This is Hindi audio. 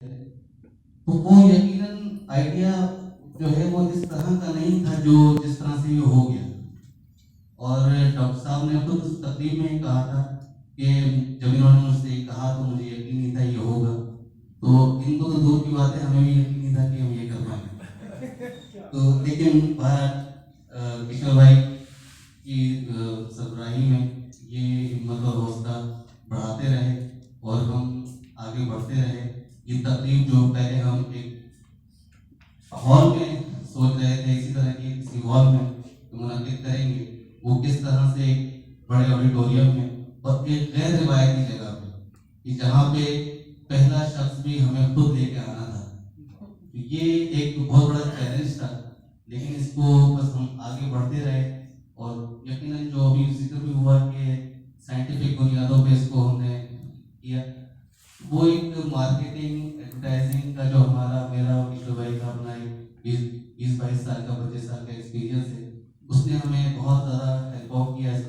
तो वो यकीनन आइडिया जो है वो इस तरह का नहीं था जो जिस तरह से ये हो गया। और डॉक्टर साहब ने खुद उस तकरीर में कहा था कि जब इन्होंने मुझसे कहा तो मुझे यकीन नहीं था ये होगा। तो इनको तो दूर की बात है, हमें भी यकीन नहीं था कि हम ये कर पाएंगे। तो लेकिन किशोर भाई की सरबराही में ये हिम्मत और हौसला बढ़ाते रहे और हम आगे बढ़ते रहे। ये तकलीफ जो पहले हम एक हॉल में सोच रहे थे इसी तरह की किसी हॉल में मुनाकिद करेंगे, वो किस तरह से एक बड़े ऑडिटोरियम में और एक गैर रिवायती जगह पे कि जहाँ पे पहला शख्स भी हमें खुद लेके आना था। तो ये एक बहुत बड़ा चैलेंज था, लेकिन इसको बस हम आगे बढ़ते रहे और यकीनन जो अभी जिक्र भी हुआ कि साइंटिफिक बुनियादों पे इसको हमने किया। वो एक मार्केटिंग एडवर्टाइजिंग का जो हमारा मेरा और किशोर भाई का अपना एक 20-22 साल का 25 साल का एक्सपीरियंस है, उसने हमें बहुत ज़्यादा हेल्प किया है।